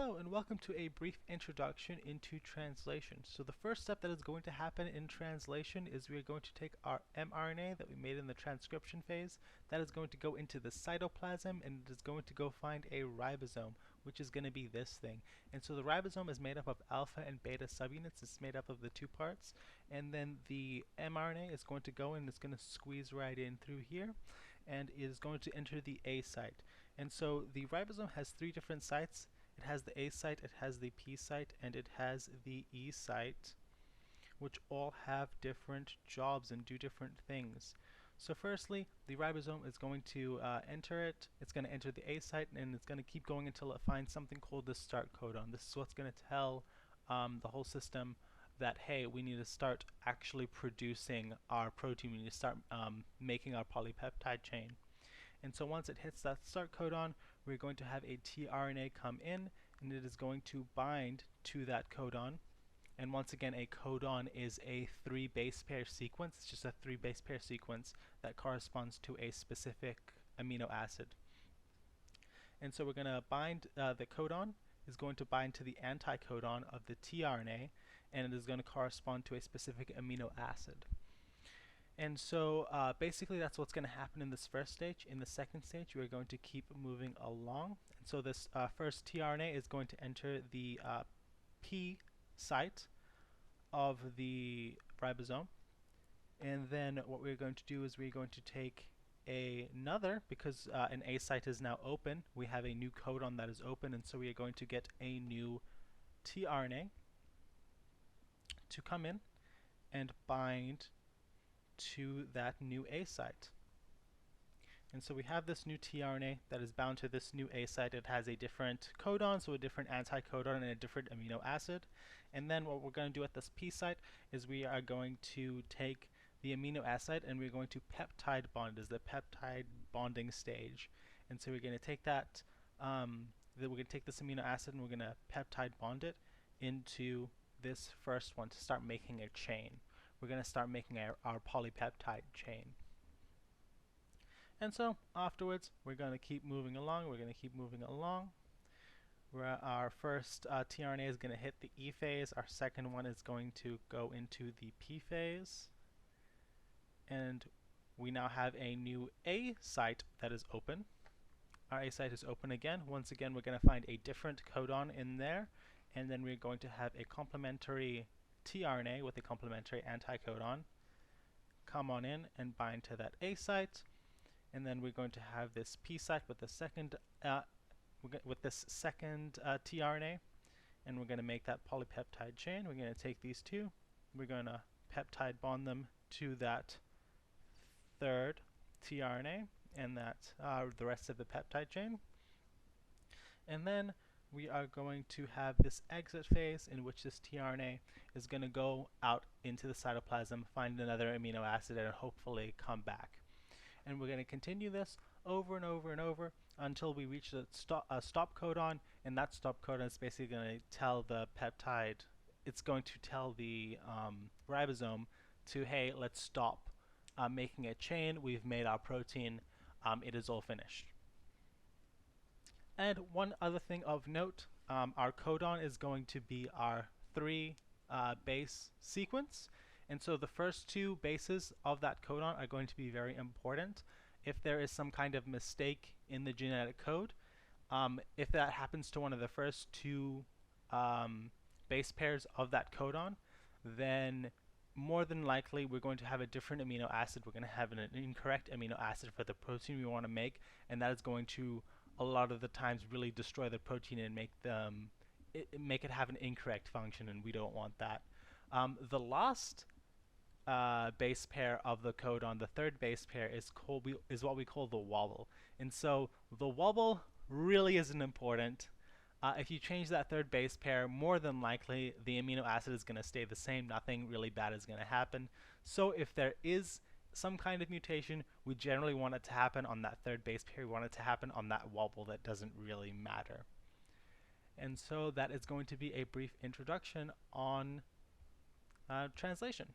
Hello and welcome to a brief introduction into translation. So the first step that is going to happen in translation is we are going to take our mRNA that we made in the transcription phase. That is going to go into the cytoplasm and it is going to go find a ribosome, which is going to be this thing. And so the ribosome is made up of alpha and beta subunits. It's made up of the two parts. And then the mRNA is going to go and it's going to squeeze right in through here and is going to enter the A site. And so the ribosome has three different sites. It has the A site, it has the P site, and it has the E site, which all have different jobs and do different things. So firstly, the ribosome is going to enter it. It's going to enter the A site, and it's going to keep going until it finds something called the start codon. This is what's going to tell the whole system that, hey, we need to start actually producing our protein. We need to start making our polypeptide chain. And so once it hits that start codon, we're going to have a tRNA come in, and it is going to bind to that codon. And once again, a codon is a 3 base pair sequence. It's just a 3 base pair sequence that corresponds to a specific amino acid. And so we're going to bind, the codon is going to bind to the anticodon of the tRNA, and it is going to correspond to a specific amino acid. And so basically that's what's going to happen in this first stage. In the second stage, we're going to keep moving along. And so this first tRNA is going to enter the P site of the ribosome. And then what we're going to do is we're going to take another, because an A site is now open, we have a new codon that is open, and so we are going to get a new tRNA to come in and bind to that new A site. And so we have this new tRNA that is bound to this new A site. It has a different codon, so a different anticodon and a different amino acid. And then what we're going to do at this P site is we are going to take the amino acid and we're going to peptide bond. It is the peptide bonding stage. And so we're going to take that, we're going to take this amino acid and we're going to peptide bond it into this first one to start making a chain. We're going to start making our polypeptide chain. And so afterwards, we're going to keep moving along. We're going to keep moving along. Our first tRNA is going to hit the E phase. Our second one is going to go into the P phase. And we now have a new A site that is open. Our A site is open again. Once again, we're going to find a different codon in there. And then we're going to have a complementary tRNA with a complementary anticodon come on in and bind to that A site, and then we're going to have this P site with the second tRNA, and we're going to make that polypeptide chain. We're going to take these two, we're going to peptide bond them to that third tRNA and that the rest of the peptide chain, and then we are going to have this exit phase in which this tRNA is going to go out into the cytoplasm, find another amino acid, and hopefully come back. And we're going to continue this over and over and over until we reach the stop codon, and that stop codon is basically going to tell the peptide, it's going to tell the ribosome to, hey, let's stop making a chain. We've made our protein. It is all finished. And one other thing of note, our codon is going to be our 3 base sequence. And so the first 2 bases of that codon are going to be very important. If there is some kind of mistake in the genetic code, if that happens to one of the first 2 base pairs of that codon, then more than likely we're going to have a different amino acid. We're going to have an incorrect amino acid for the protein we want to make, and that is going to a lot of the times really destroy the protein and make it have an incorrect function, and we don't want that. The last base pair of the codon, the third base pair, is what we call the wobble. And so the wobble really isn't important. If you change that third base pair, more than likely the amino acid is going to stay the same. Nothing really bad is going to happen. So if there is some kind of mutation, we generally want it to happen on that third base pair. We want it to happen on that wobble that doesn't really matter. And so that is going to be a brief introduction on translation.